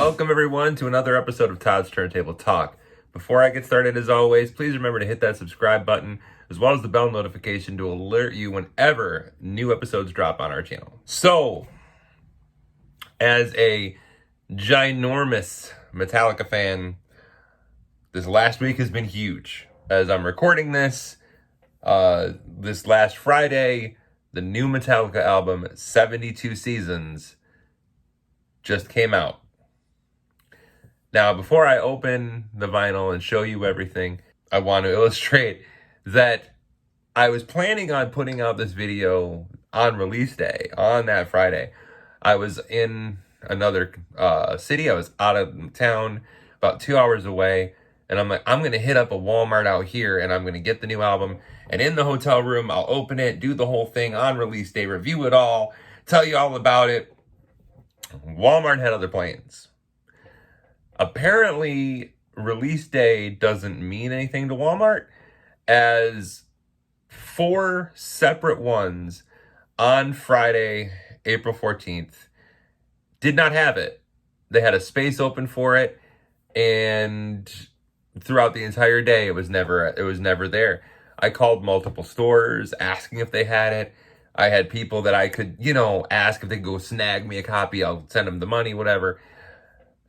Welcome everyone to another episode of Todd's Turntable Talk. Before I get started, as always, please remember to hit that subscribe button as well as the bell notification to alert you whenever new episodes drop on our channel. So, as a ginormous Metallica fan, this last week has been huge. As I'm recording this last Friday, the new Metallica album, 72 Seasons, just came out. Now, before I open the vinyl and show you everything, I want to illustrate that I was planning on putting out this video on release day, on that Friday. I was in another city. I was out of town, about 2 hours away. And I'm like, I'm going to hit up a Walmart out here and I'm going to get the new album. And in the hotel room, I'll open it, do the whole thing on release day, review it all, tell you all about it. Walmart had other plans. Apparently, release day doesn't mean anything to Walmart, as 4 separate ones on Friday, April 14th, did not have it. They had a space open for it, and throughout the entire day, it was never there. I called multiple stores asking if they had it. I had people that I could, ask if they could go snag me a copy. I'll send them the money, whatever.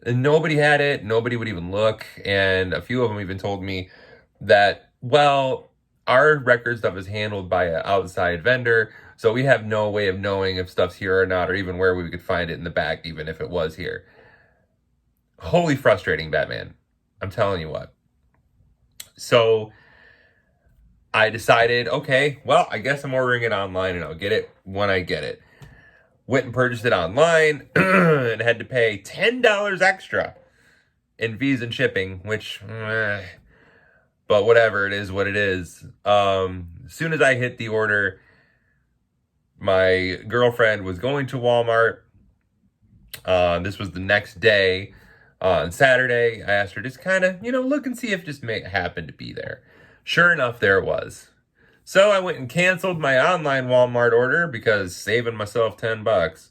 And nobody had it. Nobody would even look. And a few of them even told me that, well, our record stuff is handled by an outside vendor, so we have no way of knowing if stuff's here or not, or even where we could find it in the back, even if it was here. Wholly frustrating, Batman. I'm telling you what. So I decided, okay, well, I guess I'm ordering it online and I'll get it when I get it. Went and purchased it online and had to pay $10 extra in fees and shipping, which, but whatever, it is what it is. As soon as I hit the order, my girlfriend was going to Walmart. This was the next day. On Saturday, I asked her just kind of, look and see if just may happen to be there. Sure enough, there it was. So I went and canceled my online Walmart order because saving myself $10,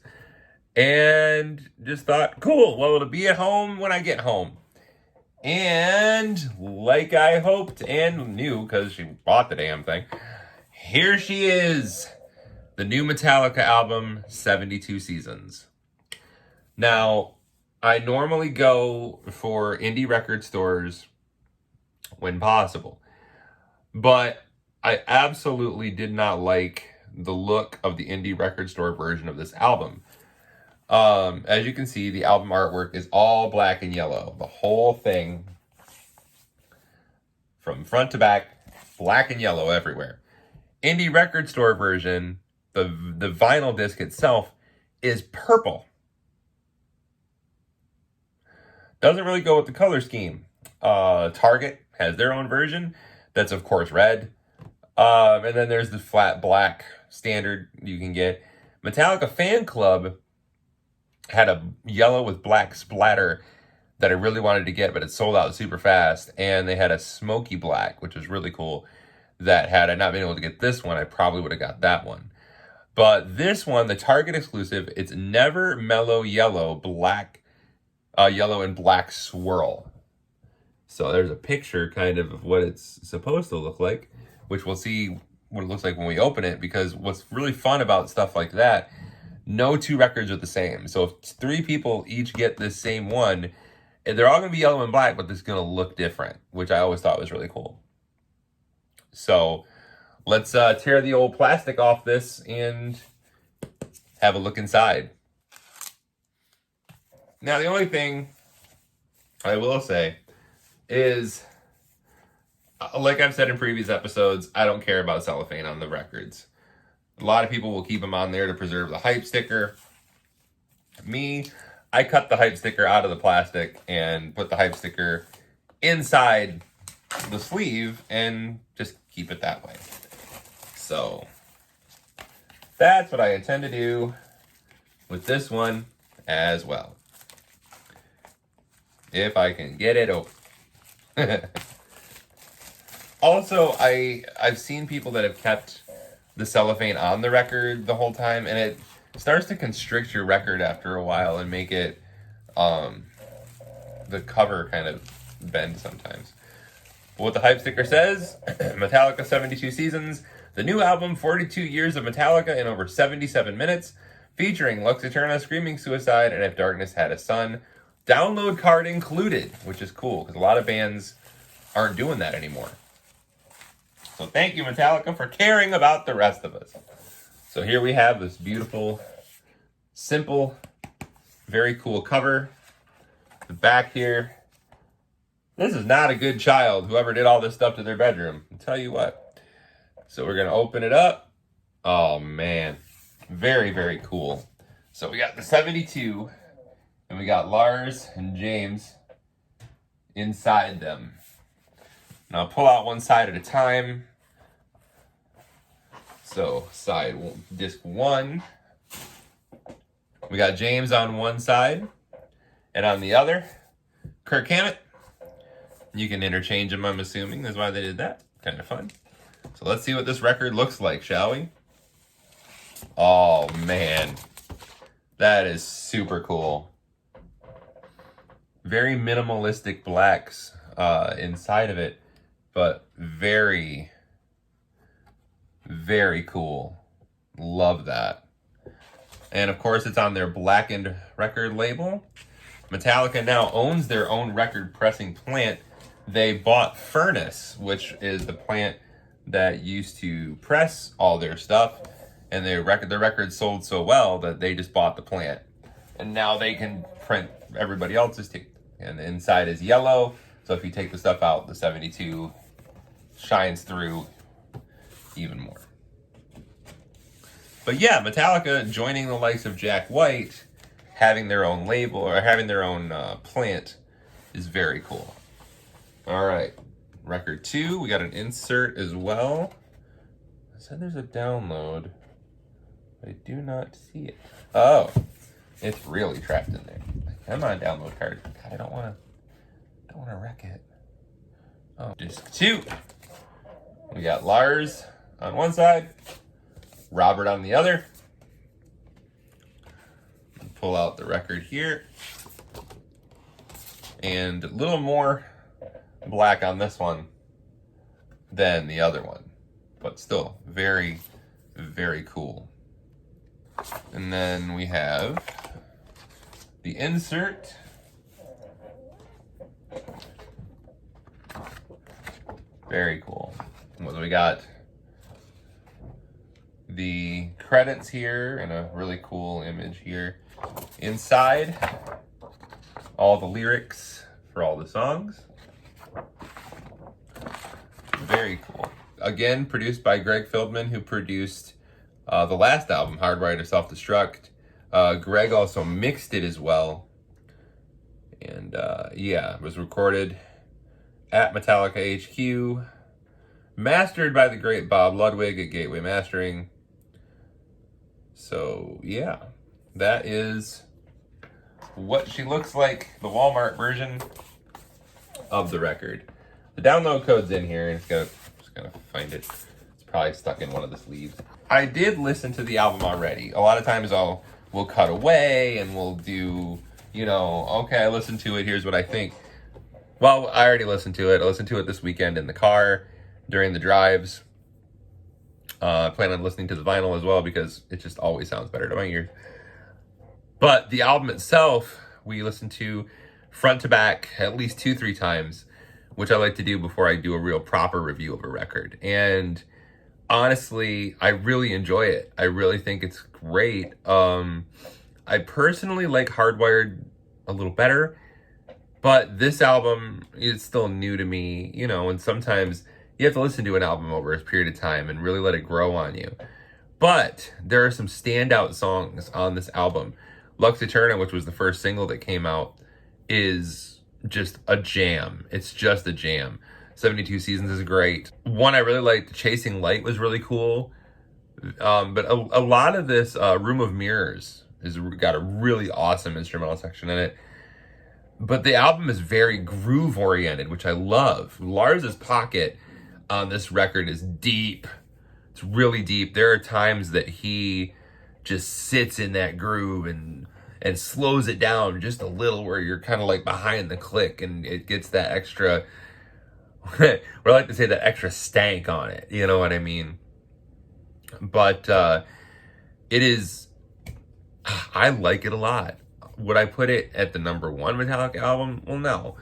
and just thought, cool, well, it'll be at home when I get home. And like I hoped and knew, because she bought the damn thing, here she is, the new Metallica album, 72 Seasons. Now, I normally go for indie record stores when possible, but I absolutely did not like the look of the indie record store version of this album. As you can see, the album artwork is all black and yellow. The whole thing, from front to back, black and yellow everywhere. Indie record store version, the vinyl disc itself, is purple. Doesn't really go with the color scheme. Target has their own version that's, of course, red. And then there's the flat black standard you can get. Metallica Fan Club had a yellow with black splatter that I really wanted to get, but it sold out super fast. And they had a smoky black, which was really cool, that had I not been able to get this one, I probably would have got that one. But this one, the Target exclusive, it's Never Mellow Yellow, black, yellow and black swirl. So there's a picture kind of what it's supposed to look like, which we'll see what it looks like when we open it, because what's really fun about stuff like that, no 2 records are the same. So if 3 people each get this same one, and they're all going to be yellow and black, but it's going to look different, which I always thought was really cool. So let's tear the old plastic off this and have a look inside. Now, the only thing I will say is, like I've said in previous episodes, I don't care about cellophane on the records. A lot of people will keep them on there to preserve the hype sticker. Me, I cut the hype sticker out of the plastic and put the hype sticker inside the sleeve and just keep it that way. So that's what I intend to do with this one as well. If I can get it open. Also, I've seen people that have kept the cellophane on the record the whole time, and it starts to constrict your record after a while and make it the cover kind of bend sometimes. But what the hype sticker says, Metallica 72 Seasons, the new album 42 Years of Metallica in over 77 minutes, featuring Lux Eterna, Screaming Suicide, and If Darkness Had a Sun. Download card included, which is cool, because a lot of bands aren't doing that anymore. So thank you, Metallica, for caring about the rest of us. So here we have this beautiful, simple, very cool cover. The back here. This is not a good child, whoever did all this stuff to their bedroom. I'll tell you what. So we're going to open it up. Oh, man. Very, very cool. So we got the 72, and we got Lars and James inside them. Now I'll pull out one side at a time. So disc 1, we got James on one side, and on the other, Kirk Hammett. You can interchange them, I'm assuming. That's why they did that. Kind of fun. So let's see what this record looks like, shall we? Oh, man. That is super cool. Very minimalistic blacks inside of it, but very, very cool. Love that. And of course, it's on their blackened record label. Metallica now owns their own record pressing plant. They bought Furnace, which is the plant that used to press all their stuff, and their records sold so well that they just bought the plant. And now they can print everybody else's too. And the inside is yellow, so if you take the stuff out, the 72 shines through even more. But yeah, Metallica joining the likes of Jack White, having their own label, or having their own plant, is very cool. All right, record 2, we got an insert as well. I said there's a download, but I do not see it. Oh, it's really trapped in there. Come on, download card. God, I don't want to wreck it. Oh, disc 2. We got Lars on one side, Robert on the other. Pull out the record here. And a little more black on this one than the other one. But still, very, very cool. And then we have the insert. Very cool. What do we got? The credits here and a really cool image here. Inside, all the lyrics for all the songs. Very cool. Again, produced by Greg Fieldman, who produced the last album, Hardwired to Self-Destruct. Greg also mixed it as well. And yeah, it was recorded at Metallica HQ. Mastered by the great Bob Ludwig at Gateway Mastering. So yeah, that is what she looks like, the Walmart version of the record. The download code's in here, and just gonna find it. It's probably stuck in one of the sleeves. I did listen to the album already. A lot of times we'll cut away and we'll do, okay, I listened to it, here's what I think. Well, I already listened to it. I listened to it this weekend in the car during the drives. I plan on listening to the vinyl as well because it just always sounds better to my ears. But the album itself, we listened to front to back at least 2-3 times, which I like to do before I do a real proper review of a record. And honestly, I really enjoy it. I really think it's great. I personally like Hardwired a little better, but this album is still new to me, and sometimes you have to listen to an album over a period of time and really let it grow on you. But there are some standout songs on this album. Lux Eterna, which was the first single that came out, is just a jam. It's just a jam. 72 Seasons is great. One I really liked, Chasing Light, was really cool. But a lot of this Room of Mirrors has got a really awesome instrumental section in it. But the album is very groove-oriented, which I love. Lars's pocket on this record is deep. It's really deep. There are times that he just sits in that groove and and slows it down just a little where you're kind of like behind the click and it gets that extra, what I like to say, that extra stank on it. You know what I mean? But it is, I like it a lot. Would I put it at the number one Metallica album? Well, no.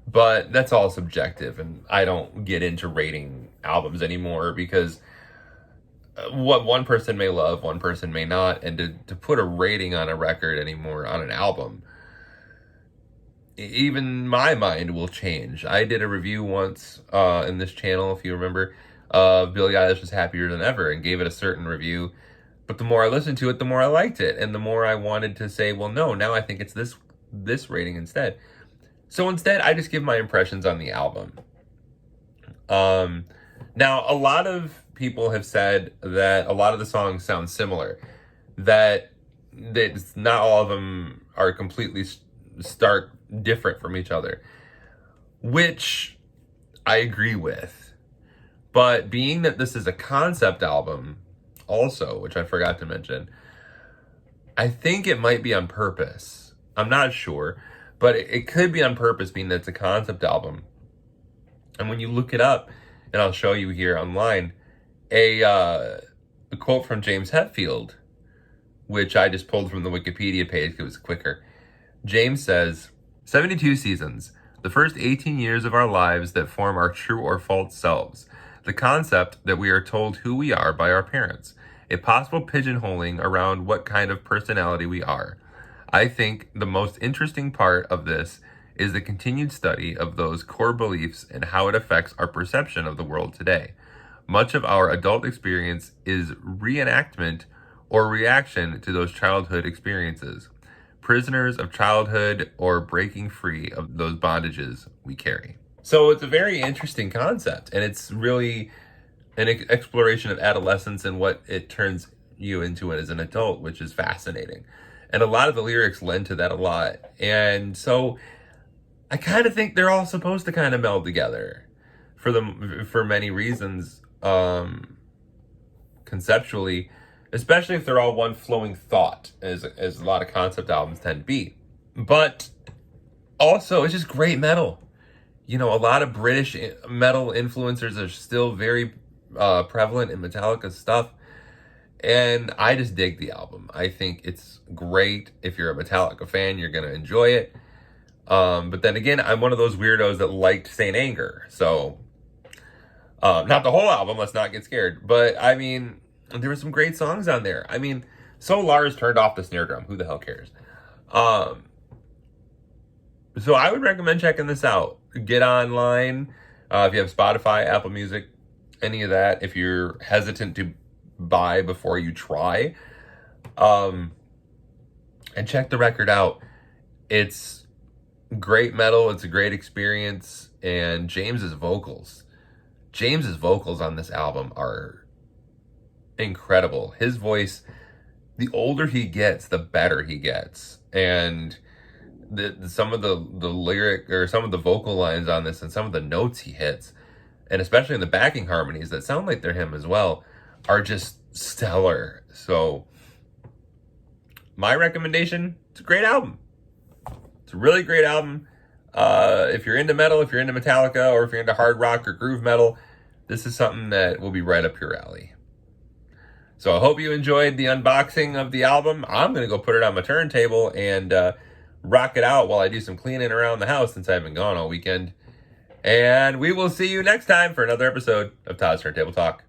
But that's all subjective, and I don't get into rating albums anymore because what one person may love, one person may not, and to put a rating on a record anymore, on an album, even my mind will change. I did a review once in this channel, if you remember, of Billie Eilish is Happier Than Ever, and gave it a certain review. But the more I listened to it, the more I liked it, and the more I wanted to say, well, no, now I think it's this rating instead. So instead, I just give my impressions on the album. Now, a lot of people have said that a lot of the songs sound similar, that not all of them are completely stark different from each other, which I agree with. But being that this is a concept album also, which I forgot to mention, I think it might be on purpose. I'm not sure, but it could be on purpose, being that it's a concept album. And when you look it up, and I'll show you here online, a quote from James Hetfield, which I just pulled from the Wikipedia page because it was quicker. James says, 72 seasons, the first 18 years of our lives that form our true or false selves. The concept that we are told who we are by our parents. A possible pigeonholing around what kind of personality we are. I think the most interesting part of this is the continued study of those core beliefs and how it affects our perception of the world today. Much of our adult experience is reenactment or reaction to those childhood experiences. Prisoners of childhood or breaking free of those bondages we carry. So it's a very interesting concept, and it's really an exploration of adolescence and what it turns you into as an adult, which is fascinating. And a lot of the lyrics lend to that a lot. And so I kind of think they're all supposed to kind of meld together for many reasons, conceptually, especially if they're all one flowing thought, as a lot of concept albums tend to be. But also, it's just great metal. You know, a lot of British metal influencers are still very prevalent in Metallica's stuff. And I just dig the album. I think it's great. If you're a Metallica fan, you're going to enjoy it. But then again, I'm one of those weirdos that liked Saint Anger. So, not the whole album, let's not get scared. But, I mean, there were some great songs on there. I mean, so Lars turned off the snare drum. Who the hell cares? So I would recommend checking this out. Get online. If you have Spotify, Apple Music, any of that. If you're hesitant to buy before you try, and check the record out. It's great metal. It's a great experience. And James's vocals on this album are incredible. His voice, the older he gets, the better he gets. And some of the lyric, or some of the vocal lines on this, and some of the notes he hits, and especially in the backing harmonies that sound like they're him as well, are just stellar. So my recommendation, it's a great album. It's a really great album. If you're into metal, if you're into Metallica, or if you're into hard rock or groove metal, this is something that will be right up your alley. So I hope you enjoyed the unboxing of the album. I'm going to go put it on my turntable and rock it out while I do some cleaning around the house, since I've been gone all weekend. And we will see you next time for another episode of Todd's Turntable Talk.